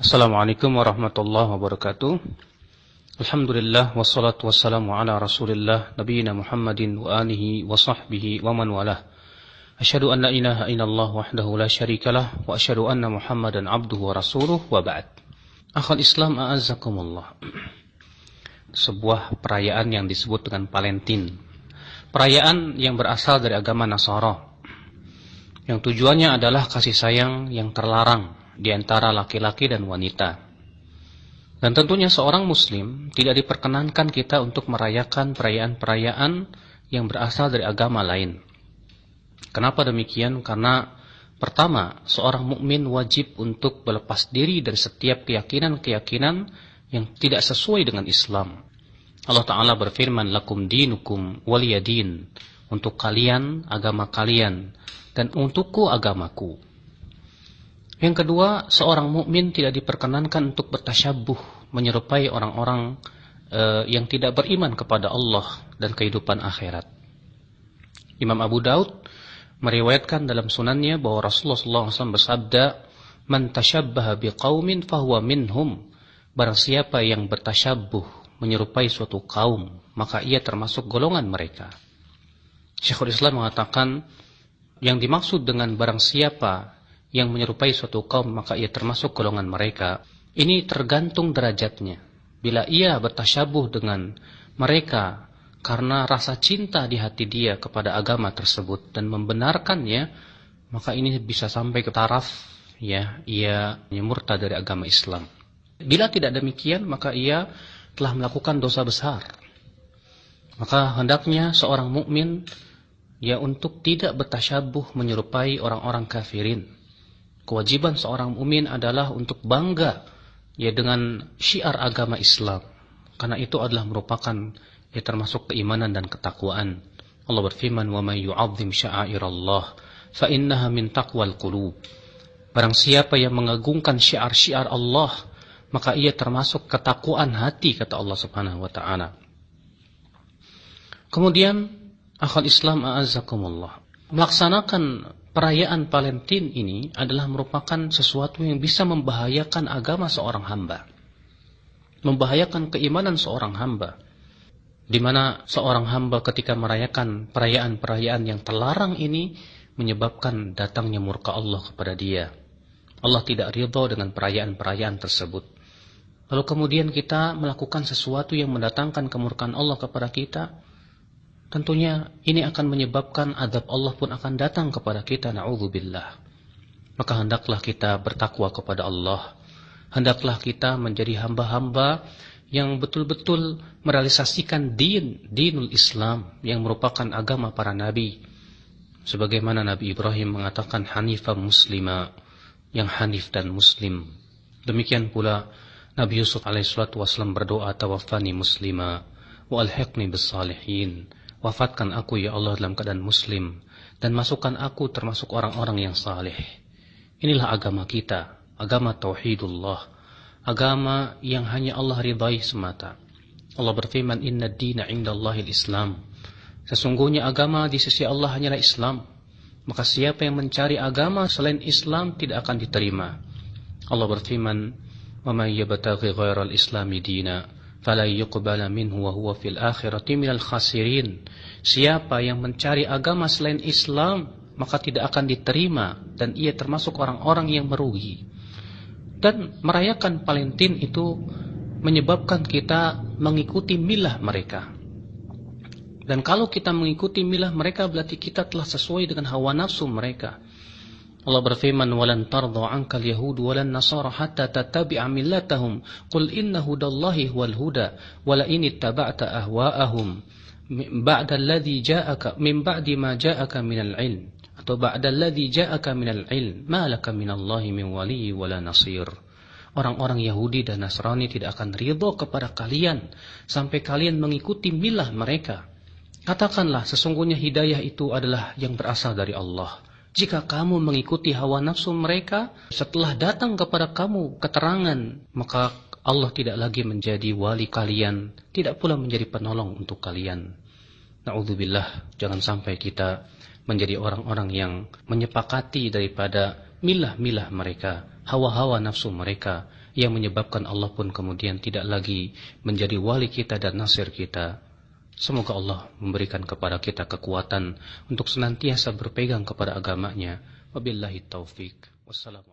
Assalamualaikum warahmatullahi wabarakatuh. Alhamdulillah wassalatu wassalamu ala Rasulillah nabiyina Muhammadin wa alihi wa sahbihi wa man walah. Asyhadu an la ilaha illallah wahdahu la syarikalah wa asyhadu anna Muhammadan abduhu wa rasuluh wa ba'd. Akhul Islam a'azzakumullah. Sebuah perayaan yang disebut dengan Valentin. Perayaan yang berasal dari agama Nasara. Yang tujuannya adalah kasih sayang yang terlarang di antara laki-laki dan wanita. Dan tentunya seorang muslim tidak diperkenankan kita untuk merayakan perayaan-perayaan yang berasal dari agama lain. Kenapa demikian? Karena pertama, seorang mukmin wajib untuk berlepas diri dari setiap keyakinan-keyakinan yang tidak sesuai dengan Islam. Allah Ta'ala berfirman, lakum dinukum waliyadin, untuk kalian, agama kalian, dan untukku agamaku. Yang kedua, seorang mukmin tidak diperkenankan untuk bertasyabuh, menyerupai orang-orang yang tidak beriman kepada Allah dan kehidupan akhirat. Imam Abu Daud meriwayatkan dalam sunannya bahwa Rasulullah SAW bersabda, "Man tashabbaha biqaumin fahuwa minhum." Barang siapa yang bertasyabuh, menyerupai suatu kaum, maka ia termasuk golongan mereka. Syekhul Islam mengatakan, yang dimaksud dengan barang siapa yang menyerupai suatu kaum, maka ia termasuk golongan mereka. Ini tergantung derajatnya. Bila ia bertasyabuh dengan mereka karena rasa cinta di hati dia kepada agama tersebut dan membenarkannya, maka ini bisa sampai ke taraf ia murtad dari agama Islam. Bila tidak demikian, maka ia telah melakukan dosa besar. Maka hendaknya seorang mukmin untuk tidak bertasyabuh menyerupai orang-orang kafirin. Kewajiban seorang mukmin adalah untuk bangga dengan syiar agama Islam, karena itu adalah merupakan termasuk keimanan dan ketakwaan. Allah berfirman, "Wa may yu'azzim sya'airallah fa innaha min taqwal qulub." Barang siapa yang mengagungkan syiar-syiar Allah, maka ia termasuk ketakwaan hati, kata Allah Subhanahu wa taala. Kemudian, akhwat Islam a'azzakumullah, melaksanakan perayaan Valentin ini adalah merupakan sesuatu yang bisa membahayakan agama seorang hamba, membahayakan keimanan seorang hamba, di mana seorang hamba ketika merayakan perayaan-perayaan yang terlarang ini menyebabkan datangnya murka Allah kepada dia. Allah tidak ridha dengan perayaan-perayaan tersebut. Lalu kemudian kita melakukan sesuatu yang mendatangkan kemurkaan Allah kepada kita, tentunya ini akan menyebabkan azab Allah pun akan datang kepada kita, na'udzubillah. Maka hendaklah kita bertakwa kepada Allah. Hendaklah kita menjadi hamba-hamba yang betul-betul merealisasikan dinul Islam, yang merupakan agama para nabi. Sebagaimana Nabi Ibrahim mengatakan hanifah muslima, yang hanif dan muslim. Demikian pula Nabi Yusuf alaihissalatu wassalam berdoa, tawaffani muslima wa alhiqni bis salihin. Wafatkan aku ya Allah dalam keadaan muslim, dan masukkan aku termasuk orang-orang yang saleh. Inilah agama kita, agama tauhidullah, agama yang hanya Allah ridai semata. Allah berfirman, inna ad-dina indallahil Islam. Sesungguhnya agama di sisi Allah hanyalah Islam. Maka siapa yang mencari agama selain Islam tidak akan diterima. Allah berfirman, wa man yabtaghi ghairal islami dina fala yuqbala minhu wa huwa fil akhirati minal khasirin. Siapa yang mencari agama selain Islam, maka tidak akan diterima dan ia termasuk orang-orang yang merugi. Dan merayakan Valentin itu menyebabkan kita mengikuti milah mereka. Dan kalau kita mengikuti milah mereka, berarti kita telah sesuai dengan hawa nafsu mereka. Allah berfirman, walan tardha 'ankal yahud walan nasara hatta tattabi'a millatahum qul inna hudallahi huwal huda wala in ittaba'ta ahwa'ahum ba'da alladhi ja'aka min ba'di ma ja'aka minal 'ilm atau ba'da alladhi ja'aka minal 'ilm ma laka minallahi min waliyyin wala nasir. Orang-orang Yahudi dan Nasrani tidak akan ridha kepada kalian sampai kalian mengikuti milah mereka. Katakanlah, sesungguhnya hidayah itu adalah yang berasal dari Allah. Jika kamu mengikuti hawa nafsu mereka, setelah datang kepada kamu keterangan, maka Allah tidak lagi menjadi wali kalian, tidak pula menjadi penolong untuk kalian. Na'udzubillah, jangan sampai kita menjadi orang-orang yang menyepakati daripada milah-milah mereka, hawa-hawa nafsu mereka yang menyebabkan Allah pun kemudian tidak lagi menjadi wali kita dan nasir kita. Semoga Allah memberikan kepada kita kekuatan untuk senantiasa berpegang kepada agamanya. Wabillahi taufik. Wassalamualaikum.